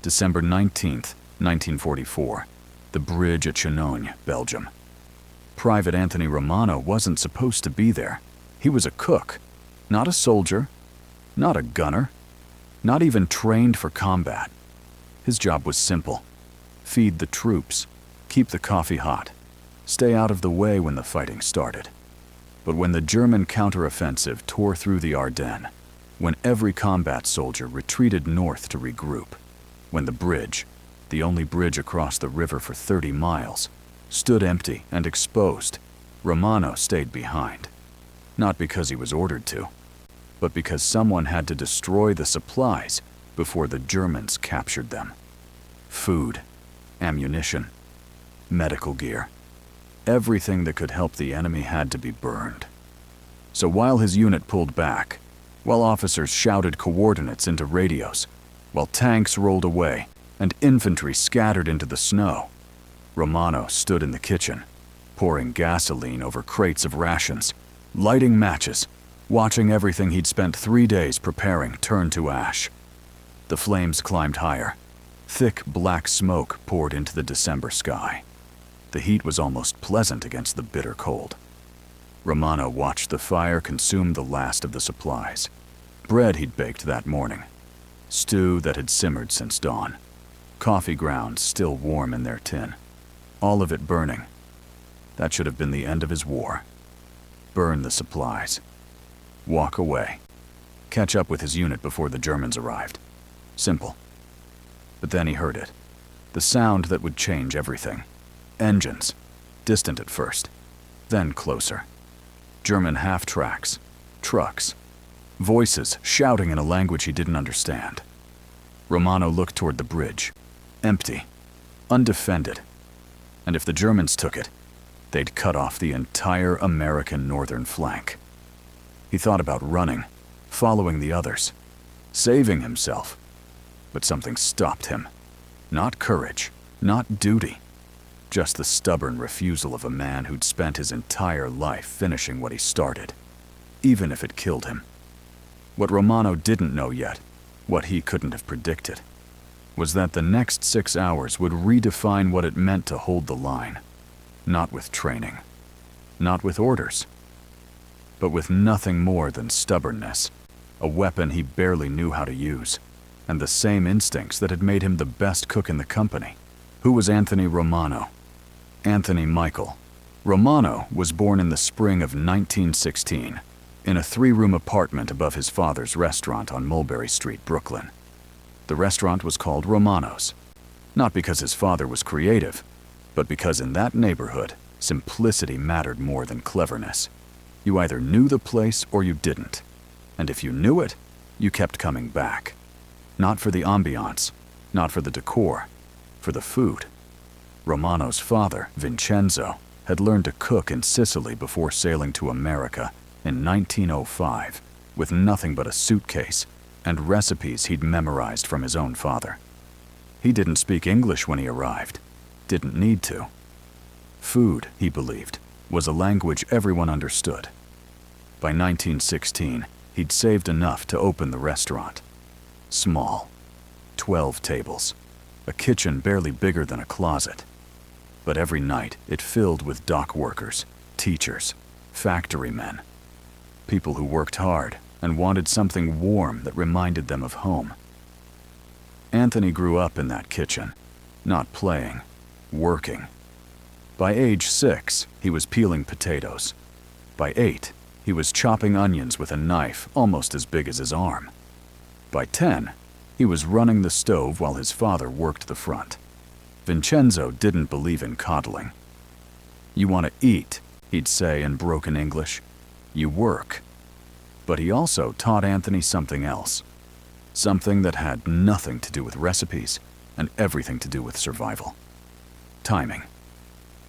December 19th, 1944, the bridge at Chenogne, Belgium. Private Anthony Romano wasn't supposed to be there. He was a cook, not a soldier, not a gunner, not even trained for combat. His job was simple: feed the troops, keep the coffee hot, stay out of the way when the fighting started. But when the German counteroffensive tore through the Ardennes, when every combat soldier retreated north to regroup, when the bridge, the only bridge across the river for 30 miles, stood empty and exposed, Romano stayed behind. Not because he was ordered to, but because someone had to destroy the supplies before the Germans captured them. Food, ammunition, medical gear, everything that could help the enemy had to be burned. So while his unit pulled back, while officers shouted coordinates into radios, while tanks rolled away and infantry scattered into the snow, Romano stood in the kitchen, pouring gasoline over crates of rations, lighting matches, watching everything he'd spent 3 days preparing turn to ash. The flames climbed higher. Thick black smoke poured into the December sky. The heat was almost pleasant against the bitter cold. Romano watched the fire consume the last of the supplies. Bread he'd baked that morning, stew that had simmered since dawn, coffee grounds still warm in their tin, all of it burning. That should have been the end of his war. Burn the supplies. Walk away. Catch up with his unit before the Germans arrived. Simple. But then he heard it. The sound that would change everything. Engines. Distant at first. Then closer. German half-tracks. Trucks. Voices shouting in a language he didn't understand. Romano looked toward the bridge. Empty. Undefended. And if the Germans took it, they'd cut off the entire American northern flank. He thought about running, following the others, saving himself. But something stopped him. Not courage, not duty, just the stubborn refusal of a man who'd spent his entire life finishing what he started, even if it killed him. What Romano didn't know yet, what he couldn't have predicted, was that the next 6 hours would redefine what it meant to hold the line. Not with training, not with orders, but with nothing more than stubbornness, a weapon he barely knew how to use, and the same instincts that had made him the best cook in the company. Who was Anthony Romano? Anthony Michael. Romano was born in the spring of 1916 in a 3-room apartment above his father's restaurant on Mulberry Street, Brooklyn. The restaurant was called Romano's, not because his father was creative, but because in that neighborhood, simplicity mattered more than cleverness. You either knew the place or you didn't, and if you knew it, you kept coming back. Not for the ambiance, not for the decor, for the food. Romano's father, Vincenzo, had learned to cook in Sicily before sailing to America in 1905 with nothing but a suitcase and recipes he'd memorized from his own father. He didn't speak English when he arrived, didn't need to. Food, he believed, was a language everyone understood. By 1916, he'd saved enough to open the restaurant. Small, 12 tables, a kitchen barely bigger than a closet. But every night it filled with dock workers, teachers, factory men, people who worked hard and wanted something warm that reminded them of home. Anthony grew up in that kitchen, not playing, working. By age 6, he was peeling potatoes. By 8, he was chopping onions with a knife almost as big as his arm. By 10, he was running the stove while his father worked the front. Vincenzo didn't believe in coddling. You want to eat, he'd say in broken English. You work. But he also taught Anthony something else. Something that had nothing to do with recipes and everything to do with survival. Timing.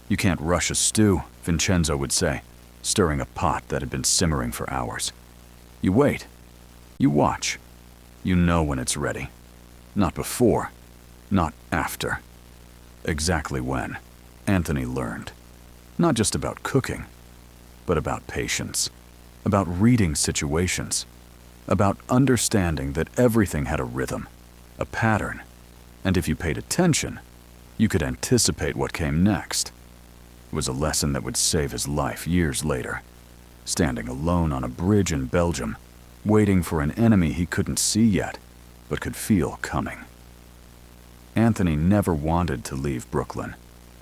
You can't rush a stew, Vincenzo would say, stirring a pot that had been simmering for hours. You wait. You watch. You know when it's ready. Not before. Not after. Exactly when, Anthony learned. Not just about cooking, but about patience. About reading situations. About understanding that everything had a rhythm, a pattern. And if you paid attention, you could anticipate what came next. It was a lesson that would save his life years later, standing alone on a bridge in Belgium, waiting for an enemy he couldn't see yet, but could feel coming. Anthony never wanted to leave Brooklyn.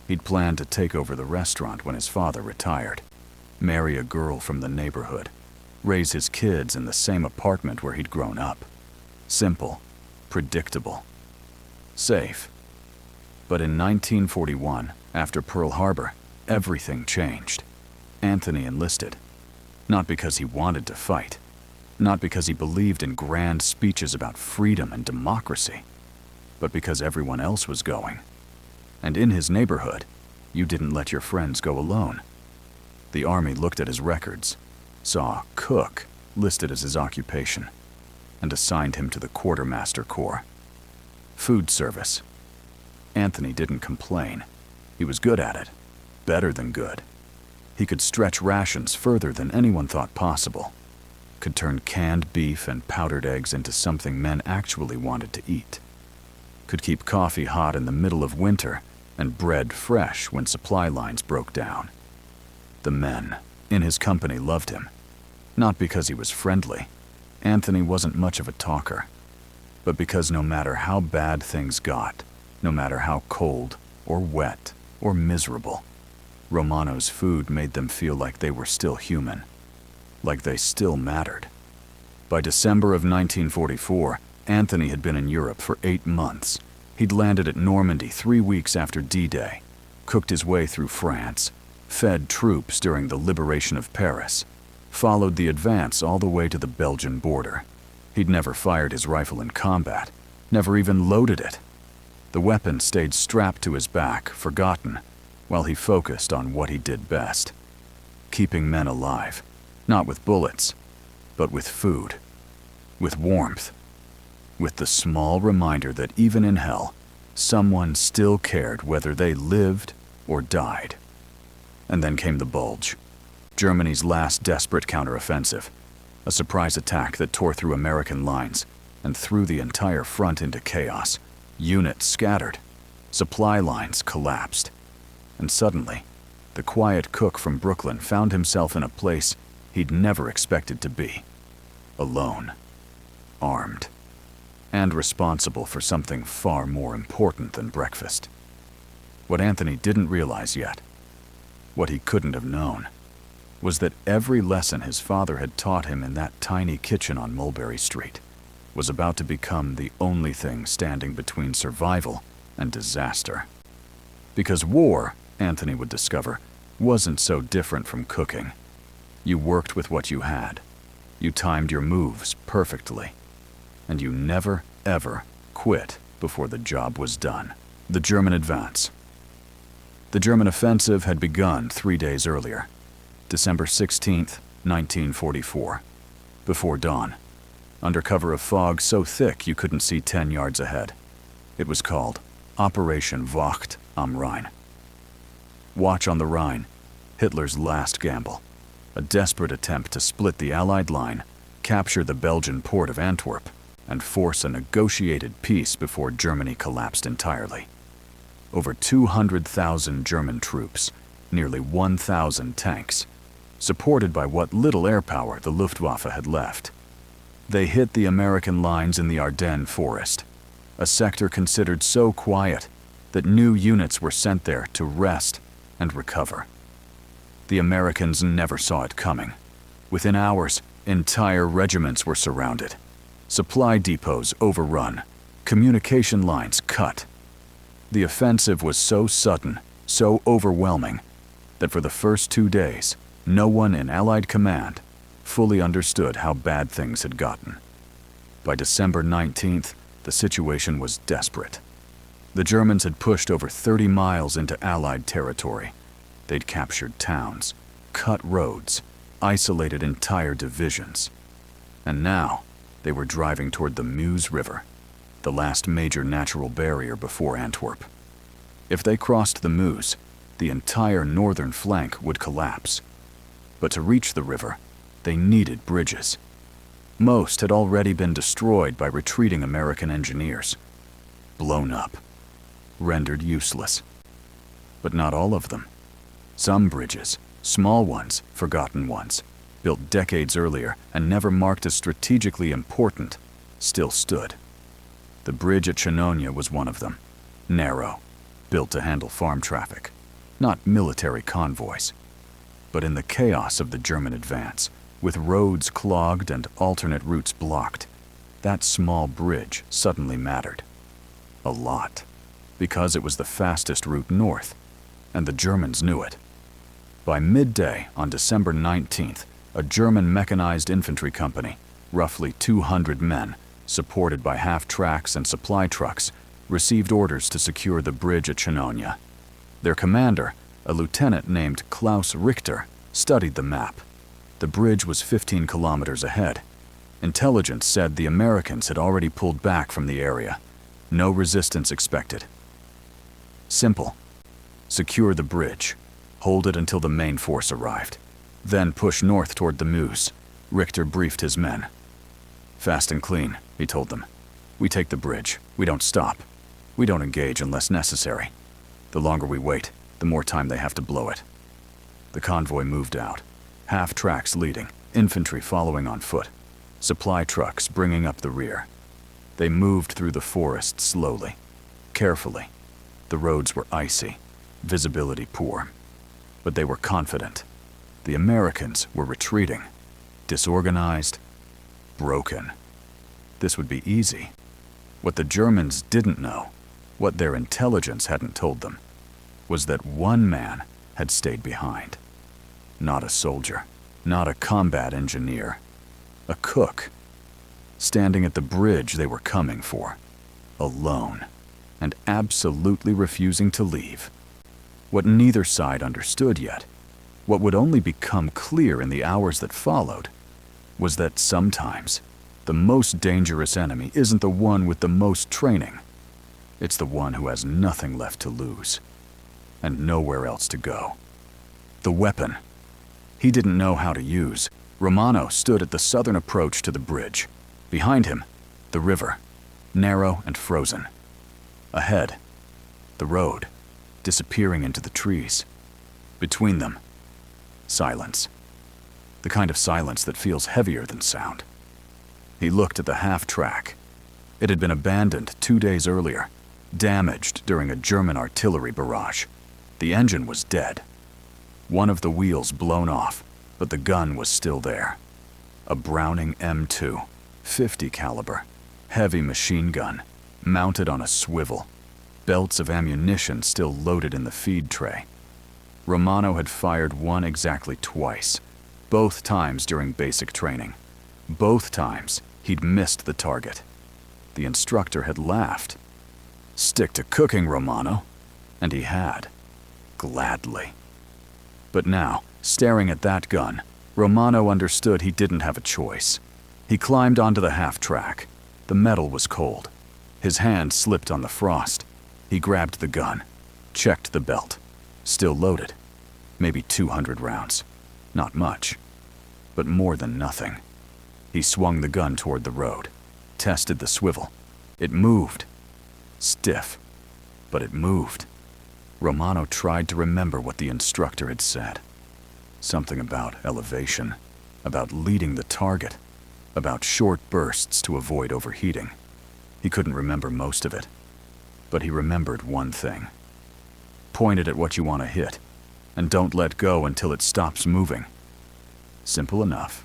He'd planned to take over the restaurant when his father retired, marry a girl from the neighborhood, raise his kids in the same apartment where he'd grown up. Simple, predictable, safe. But in 1941, after Pearl Harbor, everything changed. Anthony enlisted, not because he wanted to fight, not because he believed in grand speeches about freedom and democracy, but because everyone else was going. And in his neighborhood, you didn't let your friends go alone. The Army looked at his records, saw cook listed as his occupation, and assigned him to the Quartermaster Corps. Food service. Anthony didn't complain. He was good at it, better than good. He could stretch rations further than anyone thought possible, could turn canned beef and powdered eggs into something men actually wanted to eat, could keep coffee hot in the middle of winter and bread fresh when supply lines broke down. The men in his company loved him, not because he was friendly. Anthony wasn't much of a talker, but because no matter how bad things got, no matter how cold or wet or miserable, Romano's food made them feel like they were still human, like they still mattered. By December of 1944, Anthony had been in Europe for 8 months. He'd landed at Normandy 3 weeks after D-Day, cooked his way through France, fed troops during the liberation of Paris, followed the advance all the way to the Belgian border. He'd never fired his rifle in combat, never even loaded it. The weapon stayed strapped to his back, forgotten, while he focused on what he did best, keeping men alive, not with bullets, but with food, with warmth, with the small reminder that even in hell, someone still cared whether they lived or died. And then came the Bulge, Germany's last desperate counteroffensive, a surprise attack that tore through American lines and threw the entire front into chaos. Units scattered, supply lines collapsed, and suddenly, the quiet cook from Brooklyn found himself in a place he'd never expected to be. Alone, armed, and responsible for something far more important than breakfast. What Anthony didn't realize yet, what he couldn't have known, was that every lesson his father had taught him in that tiny kitchen on Mulberry Street was about to become the only thing standing between survival and disaster. Because war, Anthony would discover, wasn't so different from cooking. You worked with what you had. You timed your moves perfectly. And you never, ever quit before the job was done. The German advance. The German offensive had begun 3 days earlier, December 16th, 1944, before dawn, under cover of fog so thick you couldn't see 10 yards ahead. It was called Operation Wacht am Rhein. Watch on the Rhine, Hitler's last gamble, a desperate attempt to split the Allied line, capture the Belgian port of Antwerp, and force a negotiated peace before Germany collapsed entirely. Over 200,000 German troops, nearly 1,000 tanks, supported by what little air power the Luftwaffe had left. They hit the American lines in the Ardennes forest, a sector considered so quiet that new units were sent there to rest and recover. The Americans never saw it coming. Within hours, entire regiments were surrounded, supply depots overrun, communication lines cut. The offensive was so sudden, so overwhelming, that for the first 2 days, no one in Allied command fully understood how bad things had gotten. By December 19th, the situation was desperate. The Germans had pushed over 30 miles into Allied territory. They'd captured towns, cut roads, isolated entire divisions. And now, they were driving toward the Meuse River, the last major natural barrier before Antwerp. If they crossed the Meuse, the entire northern flank would collapse. But to reach the river, they needed bridges. Most had already been destroyed by retreating American engineers. blown up, rendered useless. But not all of them. Some bridges, small ones, forgotten ones, built decades earlier and never marked as strategically important, still stood. The bridge at Chenonia was one of them. Narrow, built to handle farm traffic, not military convoys. But in the chaos of the German advance, with roads clogged and alternate routes blocked, that small bridge suddenly mattered. A lot. Because it was the fastest route north, and the Germans knew it. By midday on December 19th, a German mechanized infantry company, roughly 200 men, supported by half-tracks and supply trucks, received orders to secure the bridge at Chenonia. Their commander, a lieutenant named Klaus Richter, studied the map. The bridge was 15 kilometers ahead. Intelligence said the Americans had already pulled back from the area. No resistance expected. Simple. Secure the bridge. Hold it until the main force arrived. Then push north toward the Meuse. Richter briefed his men. Fast and clean, he told them. We take the bridge. We don't stop. We don't engage unless necessary. The longer we wait, the more time they have to blow it. The convoy moved out. Half-tracks leading, infantry following on foot. Supply trucks bringing up the rear. They moved through the forest slowly, carefully. The roads were icy, visibility poor. But they were confident. The Americans were retreating, disorganized, broken. This would be easy. What the Germans didn't know, what their intelligence hadn't told them, was that one man had stayed behind. Not a soldier, not a combat engineer, a cook, standing at the bridge they were coming for, alone, and absolutely refusing to leave. What neither side understood yet, what would only become clear in the hours that followed, was that sometimes the most dangerous enemy isn't the one with the most training. It's the one who has nothing left to lose, and nowhere else to go. The weapon he didn't know how to use. Romano stood at the southern approach to the bridge. Behind him, the river, narrow and frozen. Ahead, the road, disappearing into the trees. Between them, silence. The kind of silence that feels heavier than sound. He looked at the half-track. It had been abandoned 2 days earlier, damaged during a German artillery barrage. The engine was dead. One of the wheels blown off, but the gun was still there. A Browning M2, 50 caliber, heavy machine gun, mounted on a swivel. Belts of ammunition still loaded in the feed tray. Romano had fired one exactly twice, both times during basic training. Both times, he'd missed the target. The instructor had laughed. Stick to cooking, Romano. And he had. Gladly. But now, staring at that gun, Romano understood he didn't have a choice. He climbed onto the half-track. The metal was cold. His hand slipped on the frost. He grabbed the gun, checked the belt. Still loaded. Maybe 200 rounds. Not much. But more than nothing. He swung the gun toward the road, tested the swivel. It moved. Stiff. But it moved. Romano tried to remember what the instructor had said. Something about elevation, about leading the target, about short bursts to avoid overheating. He couldn't remember most of it, but he remembered one thing. Point it at what you want to hit, and don't let go until it stops moving. Simple enough.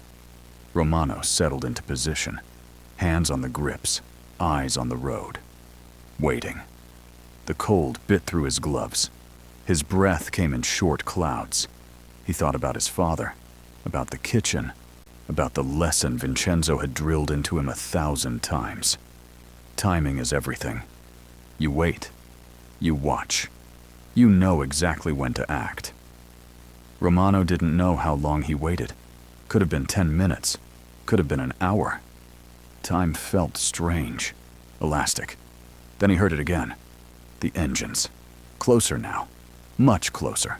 Romano settled into position, hands on the grips, eyes on the road, waiting. The cold bit through his gloves. His breath came in short clouds. He thought about his father, about the kitchen, about the lesson Vincenzo had drilled into him 1,000 times. Timing is everything. You wait. You watch. You know exactly when to act. Romano didn't know how long he waited. Could have been 10 minutes. Could have been an hour. Time felt strange, elastic. Then he heard it again. The engines. Closer now. Much closer.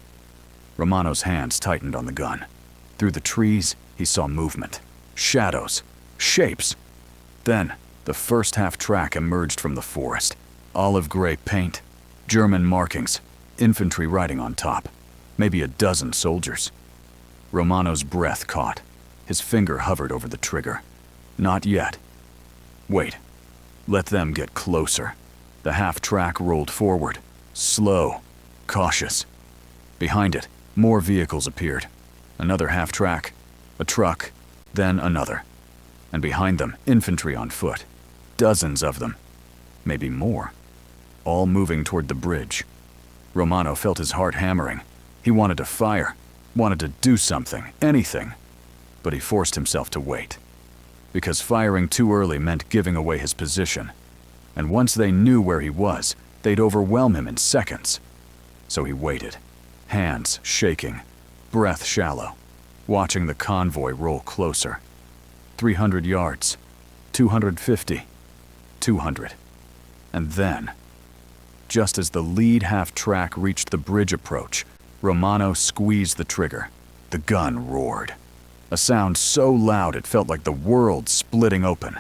Romano's hands tightened on the gun. Through the trees, he saw movement. Shadows. Shapes. Then, the first half-track emerged from the forest. Olive gray paint, German markings, infantry riding on top, maybe a dozen soldiers. Romano's breath caught. His finger hovered over the trigger. Not yet. Wait. Let them get closer. The half-track rolled forward, slow, cautious. Behind it, more vehicles appeared. Another half-track, a truck, then another. And behind them, infantry on foot. Dozens of them. Maybe more. All moving toward the bridge. Romano felt his heart hammering. He wanted to fire, wanted to do something, anything. But he forced himself to wait. Because firing too early meant giving away his position. And once they knew where he was, they'd overwhelm him in seconds. So he waited, hands shaking, breath shallow, watching the convoy roll closer. 300 yards, 250, 200. And then, just as the lead half-track reached the bridge approach, Romano squeezed the trigger. The gun roared. A sound so loud it felt like the world splitting open.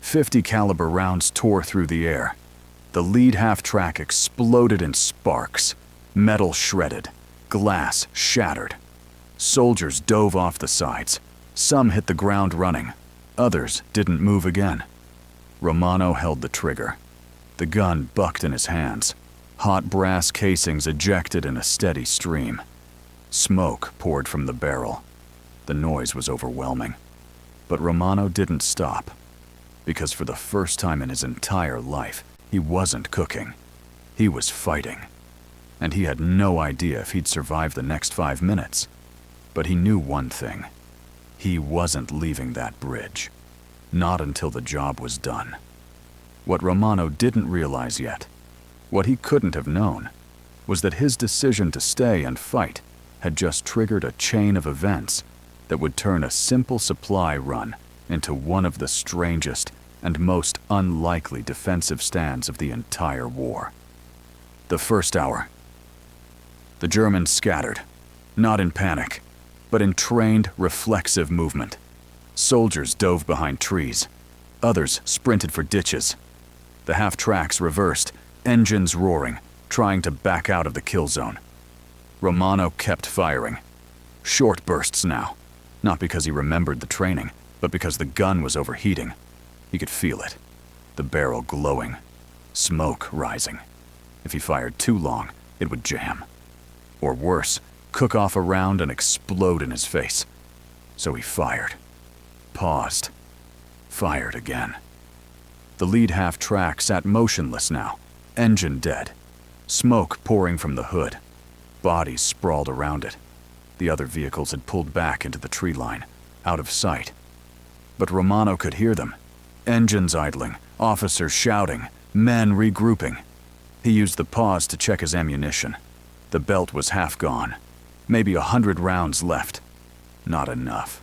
50 caliber rounds tore through the air. The lead half-track exploded in sparks. Metal shredded. Glass shattered. Soldiers dove off the sides. Some hit the ground running. Others didn't move again. Romano held the trigger. The gun bucked in his hands. Hot brass casings ejected in a steady stream. Smoke poured from the barrel. The noise was overwhelming. But Romano didn't stop. Because for the first time in his entire life, he wasn't cooking. He was fighting. And he had no idea if he'd survive the next 5 minutes. But he knew one thing. He wasn't leaving that bridge. Not until the job was done. What Romano didn't realize yet, what he couldn't have known, was that his decision to stay and fight had just triggered a chain of events that would turn a simple supply run into one of the strangest and most unlikely defensive stands of the entire war. The first hour. The Germans scattered, not in panic, but in trained, reflexive movement. Soldiers dove behind trees. Others sprinted for ditches. The half-tracks reversed, engines roaring, trying to back out of the kill zone. Romano kept firing. Short bursts now. Not because he remembered the training, but because the gun was overheating. He could feel it. The barrel glowing. Smoke rising. If he fired too long, it would jam. Or worse, cook off a round and explode in his face. So he fired. Paused. Fired again. The lead half-track sat motionless now, engine dead. Smoke pouring from the hood. Bodies sprawled around it. The other vehicles had pulled back into the tree line, out of sight. But Romano could hear them. Engines idling, officers shouting, men regrouping. He used the pause to check his ammunition. The belt was half gone. Maybe 100 rounds left. Not enough.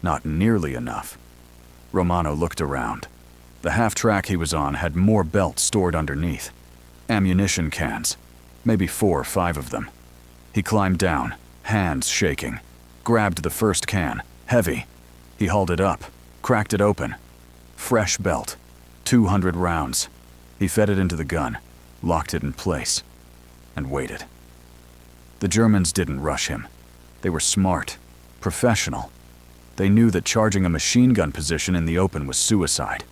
Not nearly enough. Romano looked around. The half-track he was on had more belts stored underneath. Ammunition cans. Maybe 4 or 5 of them. He climbed down, hands shaking. Grabbed the first can, heavy. He hauled it up, cracked it open. Fresh belt. 200 rounds. He fed it into the gun, locked it in place, and waited. The Germans didn't rush him. They were smart, professional. They knew that charging a machine gun position in the open was suicide.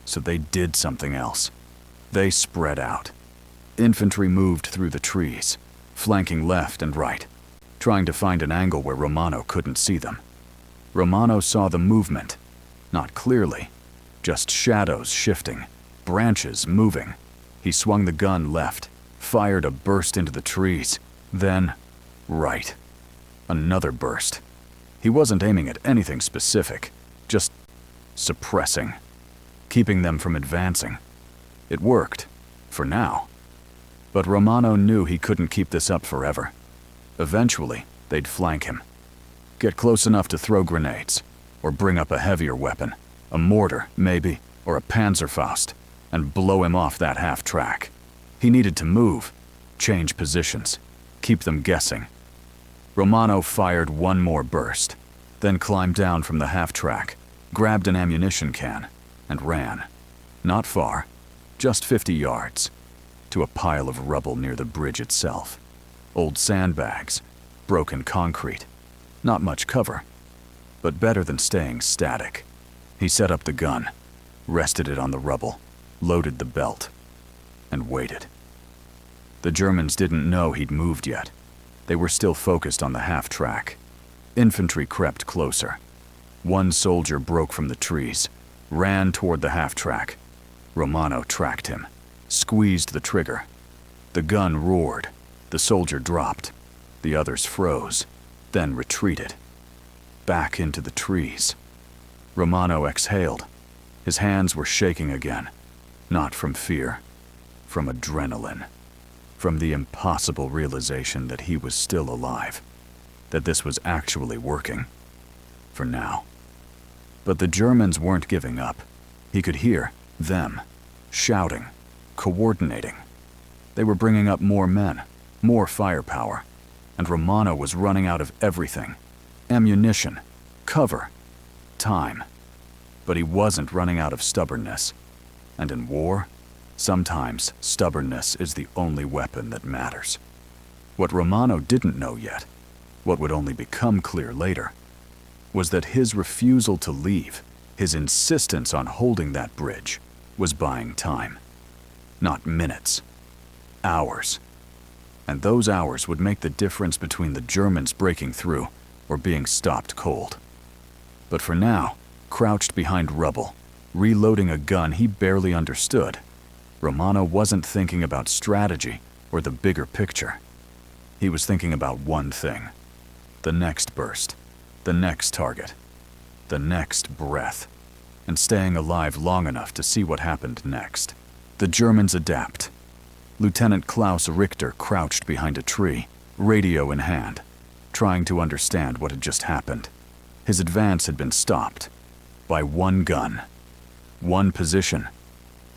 So they did something else. They spread out. Infantry moved through the trees, flanking left and right, trying to find an angle where Romano couldn't see them. Romano saw the movement, not clearly, just shadows shifting, branches moving. He swung the gun left, fired a burst into the trees, then right. Another burst. He wasn't aiming at anything specific, just suppressing, keeping them from advancing. It worked, for now. But Romano knew he couldn't keep this up forever. Eventually, they'd flank him. Get close enough to throw grenades, or bring up a heavier weapon, a mortar, maybe, or a Panzerfaust, and blow him off that half-track. He needed to move, change positions, keep them guessing. Romano fired one more burst, then climbed down from the half-track, grabbed an ammunition can, and ran. Not far, just 50 yards. to a pile of rubble near the bridge itself. Old sandbags, broken concrete, not much cover, but better than staying static. He set up the gun, rested it on the rubble, loaded the belt, and waited. The Germans didn't know he'd moved yet. They were still focused on the half-track. Infantry crept closer. One soldier broke from the trees, ran toward the half-track. Romano tracked him, squeezed the trigger. The gun roared. The soldier dropped. The others froze, then retreated. Back into the trees. Romano exhaled. His hands were shaking again. Not from fear, from adrenaline. From the impossible realization that he was still alive. That this was actually working. For now. But the Germans weren't giving up. He could hear them, shouting, coordinating. They were bringing up more men, more firepower, and Romano was running out of everything. Ammunition, cover, time. But he wasn't running out of stubbornness. And in war, sometimes stubbornness is the only weapon that matters. What Romano didn't know yet, what would only become clear later, was that his refusal to leave, his insistence on holding that bridge, was buying time. Not minutes. Hours. And those hours would make the difference between the Germans breaking through or being stopped cold. But for now, crouched behind rubble, reloading a gun he barely understood, Romano wasn't thinking about strategy or the bigger picture. He was thinking about one thing. The next burst. The next target. The next breath. And staying alive long enough to see what happened next. The Germans adapt. Lieutenant Klaus Richter crouched behind a tree, radio in hand, trying to understand what had just happened. His advance had been stopped by one gun, one position,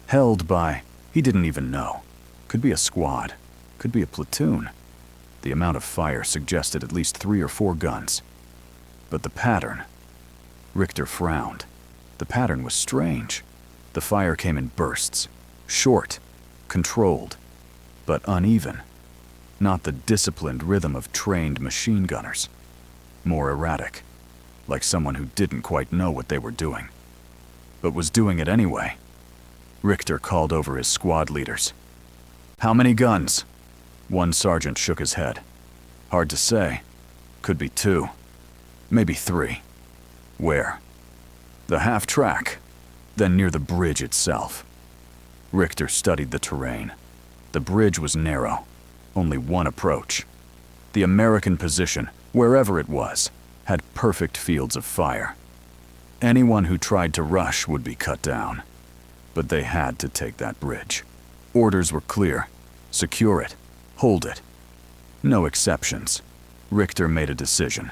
held by, he didn't even know. Could be a squad, could be a platoon. The amount of fire suggested at least 3 or 4 guns. But the pattern, Richter frowned. The pattern was strange. The fire came in bursts, short, controlled, but uneven. Not the disciplined rhythm of trained machine gunners. More erratic, like someone who didn't quite know what they were doing, but was doing it anyway. Richter called over his squad leaders. "How many guns?" One sergeant shook his head. "Hard to say. Could be 2. Maybe 3. "Where?" "The half-track, then near the bridge itself." Richter studied the terrain. The bridge was narrow, only one approach. The American position, wherever it was, had perfect fields of fire. Anyone who tried to rush would be cut down. But they had to take that bridge. Orders were clear. Secure it. Hold it. No exceptions. Richter made a decision.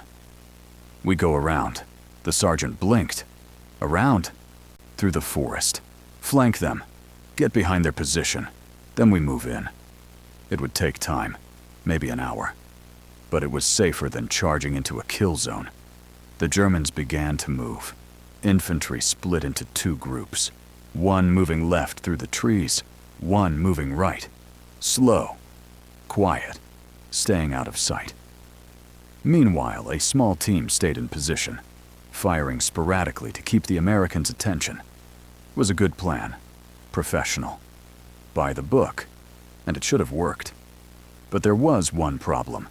"We go around." The sergeant blinked. "Around?" "Through the forest. Flank them. Get behind their position. Then we move in." It would take time, maybe an hour. But it was safer than charging into a kill zone. The Germans began to move. Infantry split into 2 groups. One moving left through the trees, one moving right. Slow, quiet, staying out of sight. Meanwhile, a small team stayed in position, firing sporadically to keep the Americans' attention. It was a good plan. Professional. By the book. And it should have worked. But there was one problem.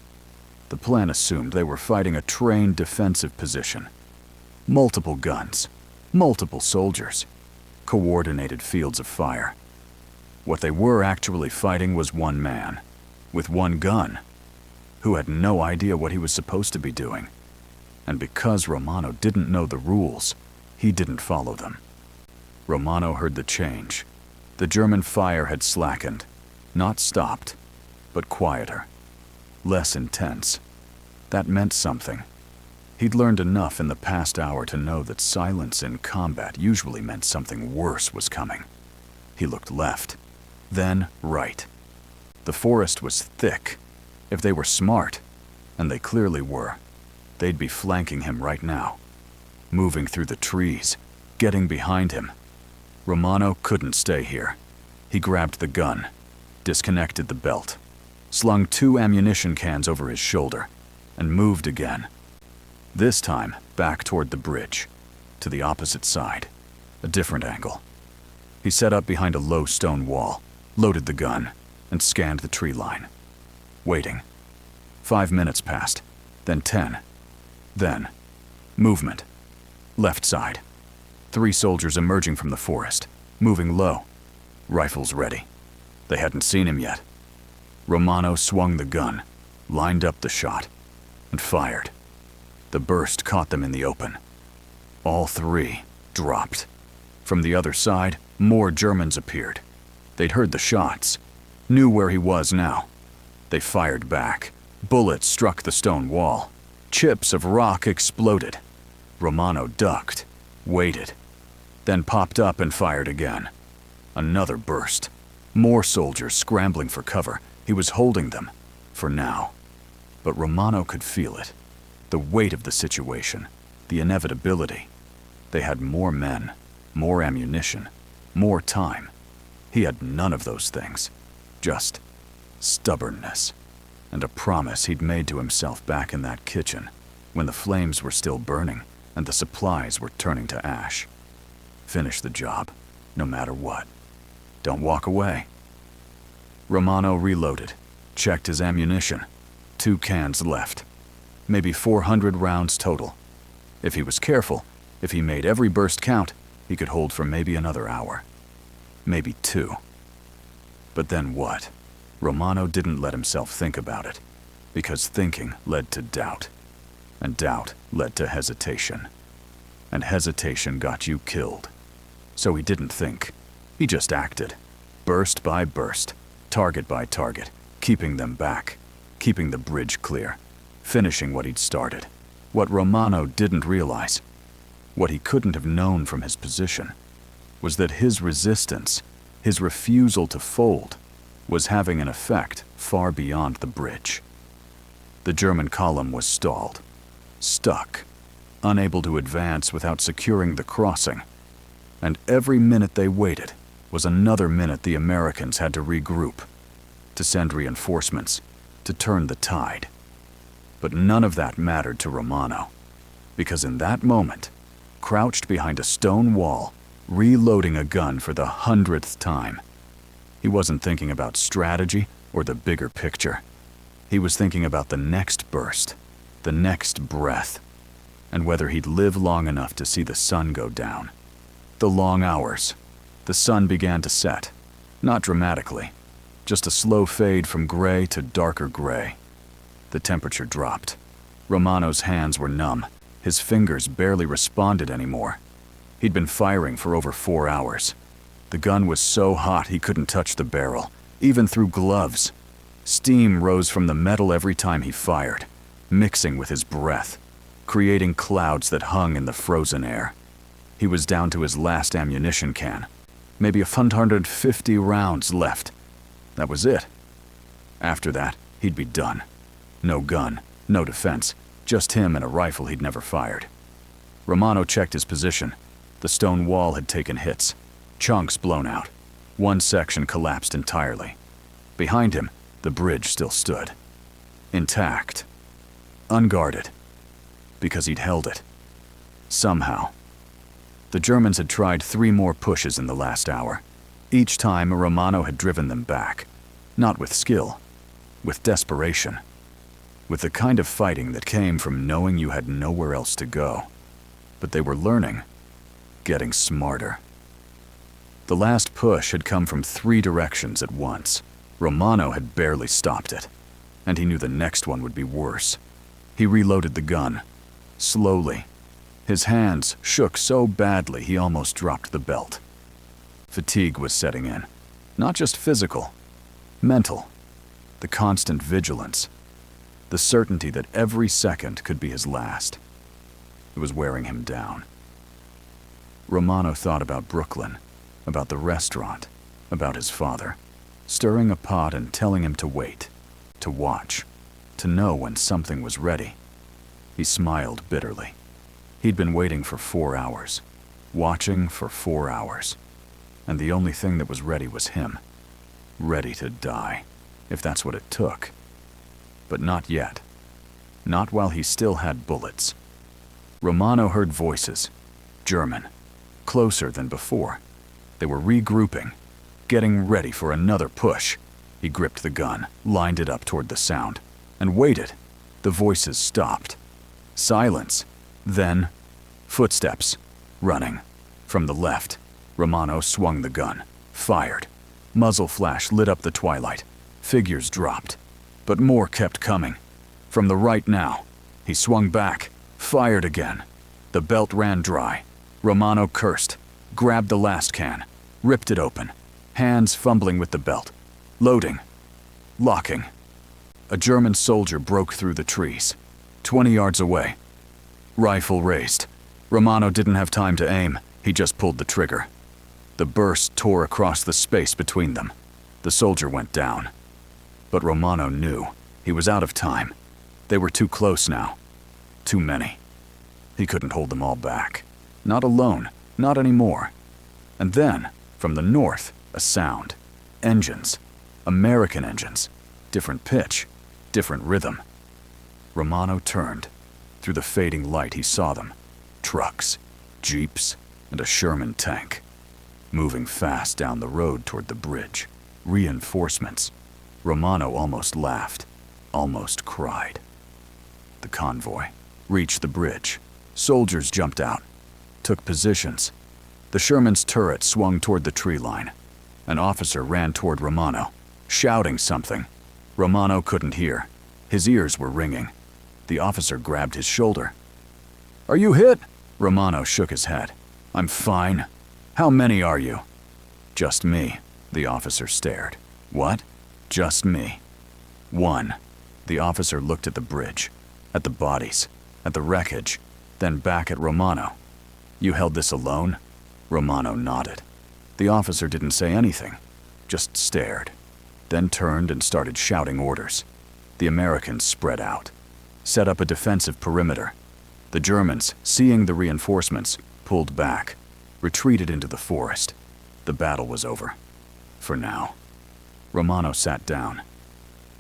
The plan assumed they were fighting a trained defensive position. Multiple guns. Multiple soldiers. Coordinated fields of fire. What they were actually fighting was one man, with one gun, who had no idea what he was supposed to be doing. And because Romano didn't know the rules, he didn't follow them. Romano heard the change. The German fire had slackened, not stopped, but quieter, less intense. That meant something. He'd learned enough in the past hour to know that silence in combat usually meant something worse was coming. He looked left, then right. The forest was thick. If they were smart, and they clearly were, they'd be flanking him right now, moving through the trees, getting behind him. Romano couldn't stay here. He grabbed the gun, disconnected the belt, slung 2 ammunition cans over his shoulder, and moved again. This time, back toward the bridge, to the opposite side, a different angle. He set up behind a low stone wall, loaded the gun, and scanned the tree line. Waiting. 5 minutes passed, then 10. Then, movement. Left side. 3 soldiers emerging from the forest, moving low, rifles ready. They hadn't seen him yet. Romano swung the gun, lined up the shot, and fired. The burst caught them in the open. All 3 dropped. From the other side, more Germans appeared. They'd heard the shots, knew where he was now. They fired back. Bullets struck the stone wall. Chips of rock exploded. Romano ducked, waited, then popped up and fired again. Another burst. More soldiers scrambling for cover. He was holding them, for now. But Romano could feel it. The weight of the situation, the inevitability. They had more men, more ammunition, more time. He had none of those things. Just stubbornness. And a promise he'd made to himself back in that kitchen, when the flames were still burning and the supplies were turning to ash. Finish the job, no matter what. Don't walk away. Romano reloaded, checked his ammunition. 2 cans left. Maybe 400 rounds total. If he was careful, if he made every burst count, he could hold for maybe another hour. Maybe 2. But then what? Romano didn't let himself think about it, because thinking led to doubt, and doubt led to hesitation. And hesitation got you killed. So he didn't think. He just acted, burst by burst, target by target, keeping them back, keeping the bridge clear, finishing what he'd started. What Romano didn't realize, what he couldn't have known from his position, was that his resistance, his refusal to fold, was having an effect far beyond the bridge. The German column was stalled, stuck, unable to advance without securing the crossing. And every minute they waited was another minute the Americans had to regroup, to send reinforcements, to turn the tide. But none of that mattered to Romano, because in that moment, crouched behind a stone wall, reloading a gun for the 100th time, he wasn't thinking about strategy or the bigger picture. He was thinking about the next burst, the next breath, and whether he'd live long enough to see the sun go down. The long hours. The sun began to set, not dramatically, just a slow fade from gray to darker gray. The temperature dropped. Romano's hands were numb. His fingers barely responded anymore. He'd been firing for over 4 hours. The gun was so hot he couldn't touch the barrel, even through gloves. Steam rose from the metal every time he fired, mixing with his breath, creating clouds that hung in the frozen air. He was down to his last ammunition can. Maybe 150 rounds left. That was it. After that, he'd be done. No gun, no defense, just him and a rifle he'd never fired. Romano checked his position. The stone wall had taken hits. Chunks blown out. One section collapsed entirely. Behind him, the bridge still stood. Intact. Unguarded. Because he'd held it. Somehow. The Germans had tried 3 more pushes in the last hour. Each time, Romano had driven them back. Not with skill. With desperation. With the kind of fighting that came from knowing you had nowhere else to go. But they were learning. Getting smarter. The last push had come from 3 directions at once. Romano had barely stopped it, and he knew the next one would be worse. He reloaded the gun, slowly. His hands shook so badly he almost dropped the belt. Fatigue was setting in, not just physical, mental. The constant vigilance, the certainty that every second could be his last. It was wearing him down. Romano thought about Brooklyn, about the restaurant, about his father, stirring a pot and telling him to wait, to watch, to know when something was ready. He smiled bitterly. He'd been waiting for 4 hours, watching for 4 hours, and the only thing that was ready was him. ready to die, if that's what it took. But not yet. Not while he still had bullets. Romano heard voices, German, closer than before. They were regrouping, getting ready for another push. He gripped the gun, lined it up toward the sound, and waited. The voices stopped. Silence. Then, footsteps. Running. From the left, Romano swung the gun, fired. Muzzle flash lit up the twilight. Figures dropped. But more kept coming. From the right now, he swung back, fired again. The belt ran dry. Romano cursed, grabbed the last can, ripped it open, hands fumbling with the belt. Loading. Locking. A German soldier broke through the trees, 20 yards away. Rifle raised. Romano didn't have time to aim, he just pulled the trigger. The burst tore across the space between them. The soldier went down. But Romano knew he was out of time. They were too close now. Too many. He couldn't hold them all back. Not alone, not anymore. And then, from the north, a sound. Engines. American engines. Different pitch, different rhythm. Romano turned. Through the fading light he saw them. Trucks, jeeps, and a Sherman tank. Moving fast down the road toward the bridge. Reinforcements. Romano almost laughed, almost cried. The convoy reached the bridge. Soldiers jumped out, took positions. The Sherman's turret swung toward the tree line. An officer ran toward Romano, shouting something. Romano couldn't hear. His ears were ringing. The officer grabbed his shoulder. "Are you hit?" Romano shook his head. "I'm fine. How many are you?" "Just me." The officer stared. "What?" "Just me." "One." The officer looked at the bridge, at the bodies, at the wreckage, then back at Romano. "You held this alone?" Romano nodded. The officer didn't say anything, just stared, then turned and started shouting orders. The Americans spread out, set up a defensive perimeter. The Germans, seeing the reinforcements, pulled back, retreated into the forest. The battle was over. For now. Romano sat down.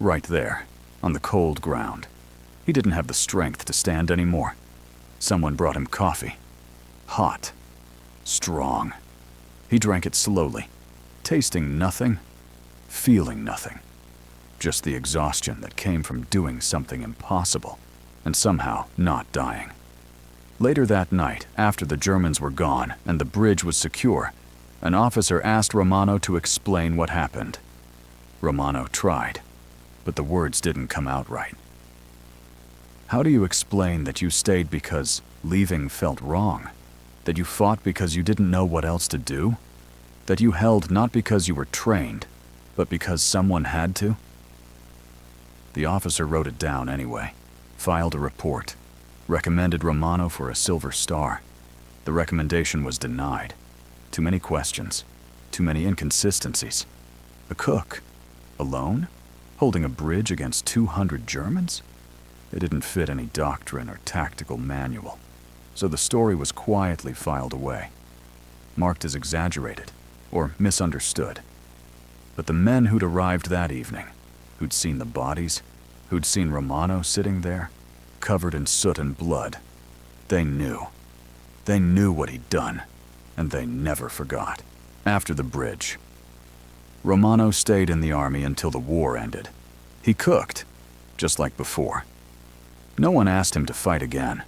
Right there, on the cold ground. He didn't have the strength to stand anymore. Someone brought him coffee. Hot. Strong. He drank it slowly, tasting nothing, feeling nothing. Just the exhaustion that came from doing something impossible and somehow not dying. Later that night, after the Germans were gone and the bridge was secure, an officer asked Romano to explain what happened. Romano tried, but the words didn't come out right. "How do you explain that you stayed because leaving felt wrong? That you fought because you didn't know what else to do? That you held not because you were trained, but because someone had to?" The officer wrote it down anyway, filed a report, recommended Romano for a Silver Star. The recommendation was denied. Too many questions, too many inconsistencies. A cook, alone, holding a bridge against 200 Germans? It didn't fit any doctrine or tactical manual, so the story was quietly filed away, marked as exaggerated or misunderstood. But the men who'd arrived that evening, who'd seen the bodies, who'd seen Romano sitting there, covered in soot and blood, they knew. They knew what he'd done, and they never forgot. After the bridge, Romano stayed in the army until the war ended. He cooked, just like before. No one asked him to fight again,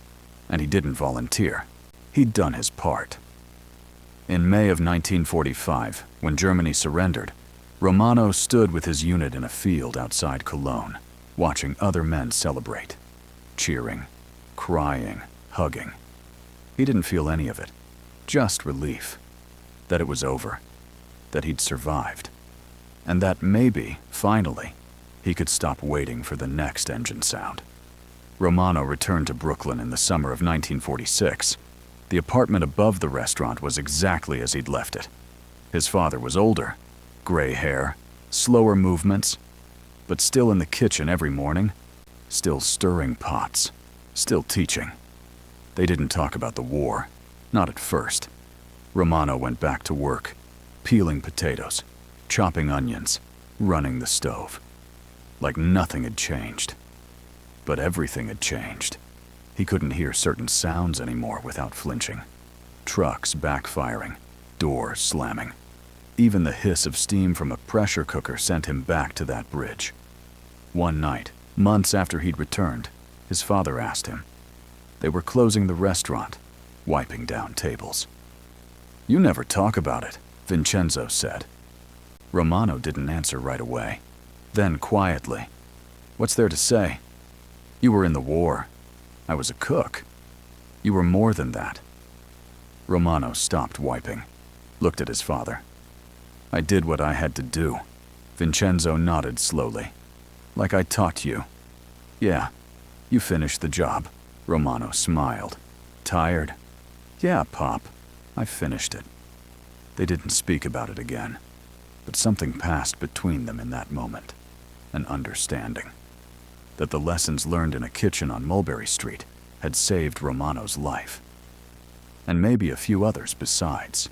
and he didn't volunteer. He'd done his part. In May of 1945, when Germany surrendered, Romano stood with his unit in a field outside Cologne, watching other men celebrate, cheering, crying, hugging. He didn't feel any of it, just relief, that it was over, that he'd survived, and that maybe, finally, he could stop waiting for the next engine sound. Romano returned to Brooklyn in the summer of 1946. The apartment above the restaurant was exactly as he'd left it. His father was older, gray hair, slower movements, but still in the kitchen every morning, still stirring pots, still teaching. They didn't talk about the war, not at first. Romano went back to work, peeling potatoes, chopping onions, running the stove. Like nothing had changed. But everything had changed. He couldn't hear certain sounds anymore without flinching. Trucks backfiring, doors slamming. Even the hiss of steam from a pressure cooker sent him back to that bridge. One night, months after he'd returned, his father asked him. They were closing the restaurant, wiping down tables. "You never talk about it," Vincenzo said. Romano didn't answer right away. Then quietly, "What's there to say? You were in the war. I was a cook. You were more than that." Romano stopped wiping, looked at his father. "I did what I had to do." Vincenzo nodded slowly. "Like I taught you." "Yeah, you finished the job." Romano smiled. "Tired?" "Yeah, Pop, I finished it." They didn't speak about it again, but something passed between them in that moment. An understanding. That the lessons learned in a kitchen on Mulberry Street had saved Romano's life. And maybe a few others besides.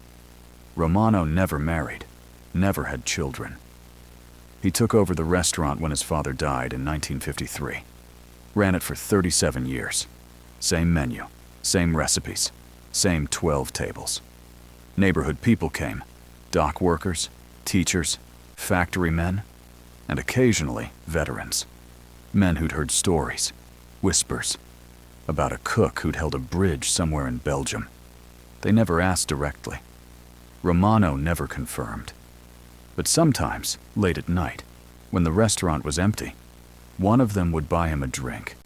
Romano never married, never had children. He took over the restaurant when his father died in 1953. Ran it for 37 years. Same menu, same recipes, same 12 tables. Neighborhood people came, dock workers, teachers, factory men, and occasionally veterans. Men who'd heard stories, whispers, about a cook who'd held a bridge somewhere in Belgium. They never asked directly. Romano never confirmed. But sometimes, late at night, when the restaurant was empty, one of them would buy him a drink,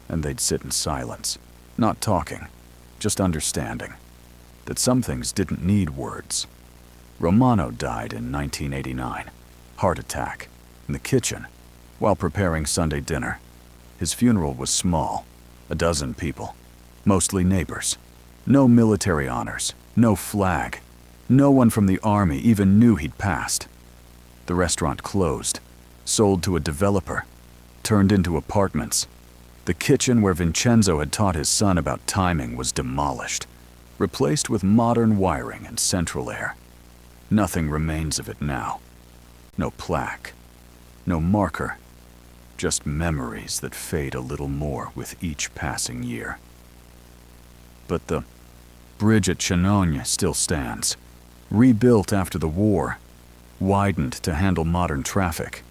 and they'd sit in silence, not talking, just understanding that some things didn't need words. Romano died in 1989, heart attack, in the kitchen, while preparing Sunday dinner. His funeral was small, 12 people, mostly neighbors. No military honors, no flag. No one from the army even knew he'd passed. The restaurant closed, sold to a developer, turned into apartments. The kitchen where Vincenzo had taught his son about timing was demolished, replaced with modern wiring and central air. Nothing remains of it now. No plaque, no marker, just memories that fade a little more with each passing year. But the bridge at Chinon still stands, rebuilt after the war, widened to handle modern traffic.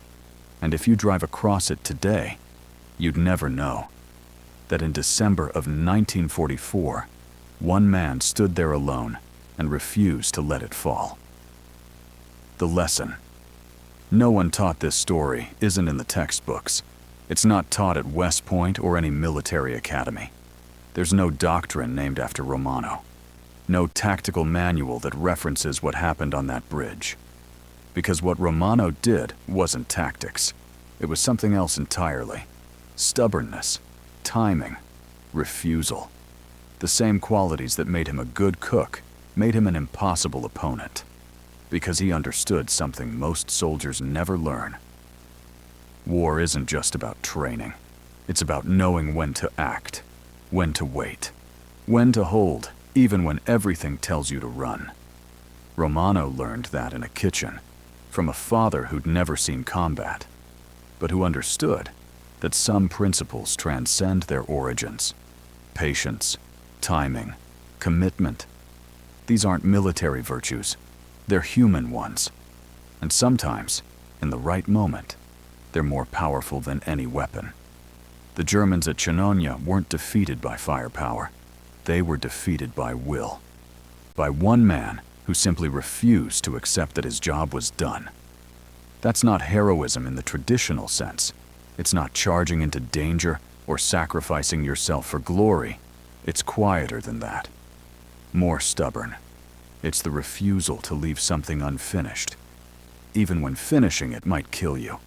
And if you drive across it today, you'd never know that in December of 1944, one man stood there alone and refused to let it fall. The lesson. No one taught this story isn't in the textbooks. It's not taught at West Point or any military academy. There's no doctrine named after Romano. No tactical manual that references what happened on that bridge. Because what Romano did wasn't tactics. It was something else entirely. Stubbornness, timing, refusal. The same qualities that made him a good cook made him an impossible opponent. Because he understood something most soldiers never learn. War isn't just about training. It's about knowing when to act, when to wait, when to hold, even when everything tells you to run. Romano learned that in a kitchen, from a father who'd never seen combat, but who understood that some principles transcend their origins. Patience, timing, commitment. These aren't military virtues. They're human ones. And sometimes, in the right moment, they're more powerful than any weapon. The Germans at Chinon weren't defeated by firepower. They were defeated by will. By one man who simply refused to accept that his job was done. That's not heroism in the traditional sense. It's not charging into danger or sacrificing yourself for glory. It's quieter than that. More stubborn. It's the refusal to leave something unfinished, even when finishing it might kill you.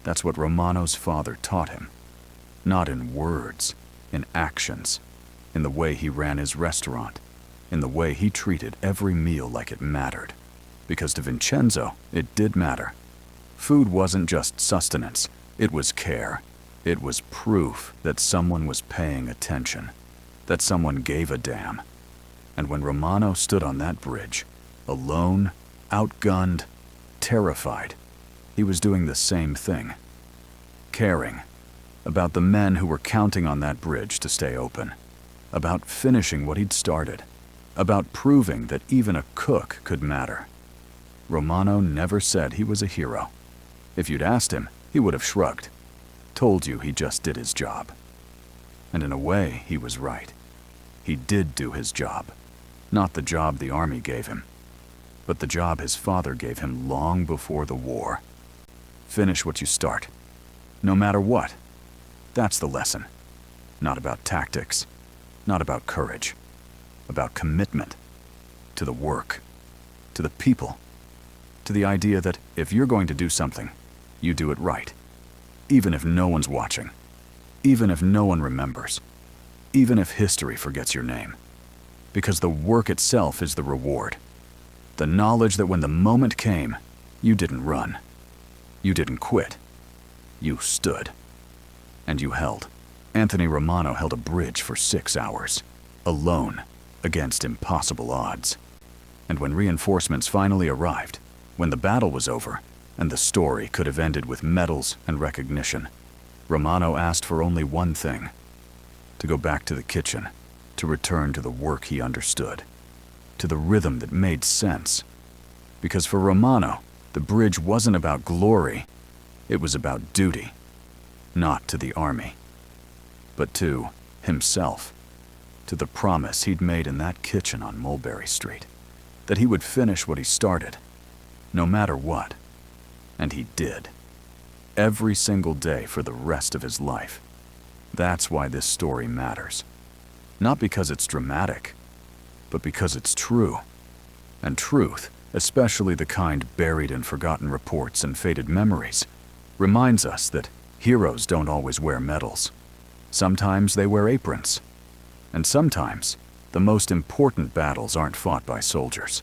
That's what Romano's father taught him. Not in words, in actions, in the way he ran his restaurant, in the way he treated every meal like it mattered. Because to Vincenzo, it did matter. Food wasn't just sustenance, it was care. It was proof that someone was paying attention, that someone gave a damn. And when Romano stood on that bridge, alone, outgunned, terrified, He was doing the same thing. Caring about the men who were counting on that bridge to stay open. About finishing what he'd started. About proving that even a cook could matter. Romano never said he was a hero. If you'd asked him, he would have shrugged. Told you he just did his job. And in a way, he was right. He did do his job. Not the job the army gave him, but the job his father gave him long before the war. Finish what you start. No matter what. That's the lesson. Not about tactics. Not about courage. About commitment. To the work. To the people. To the idea that if you're going to do something, you do it right. Even if no one's watching. Even if no one remembers. Even if history forgets your name. Because the work itself is the reward. The knowledge that when the moment came, you didn't run. You didn't quit. You stood. And you held. Anthony Romano held a bridge for 6 hours. Alone. Against impossible odds. And when reinforcements finally arrived, when the battle was over, and the story could have ended with medals and recognition, Romano asked for only one thing. To go back to the kitchen. To return to the work he understood. To the rhythm that made sense. Because for Romano, the bridge wasn't about glory. It was about duty. Not to the army, but to himself. To the promise he'd made in that kitchen on Mulberry Street. That he would finish what he started. No matter what. And he did. Every single day for the rest of his life. That's why this story matters. Not because it's dramatic, but because it's true. And truth, especially the kind buried in forgotten reports and faded memories, reminds us that heroes don't always wear medals. Sometimes they wear aprons. And sometimes, the most important battles aren't fought by soldiers,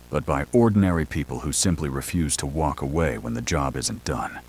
but by ordinary people who simply refuse to walk away when the job isn't done.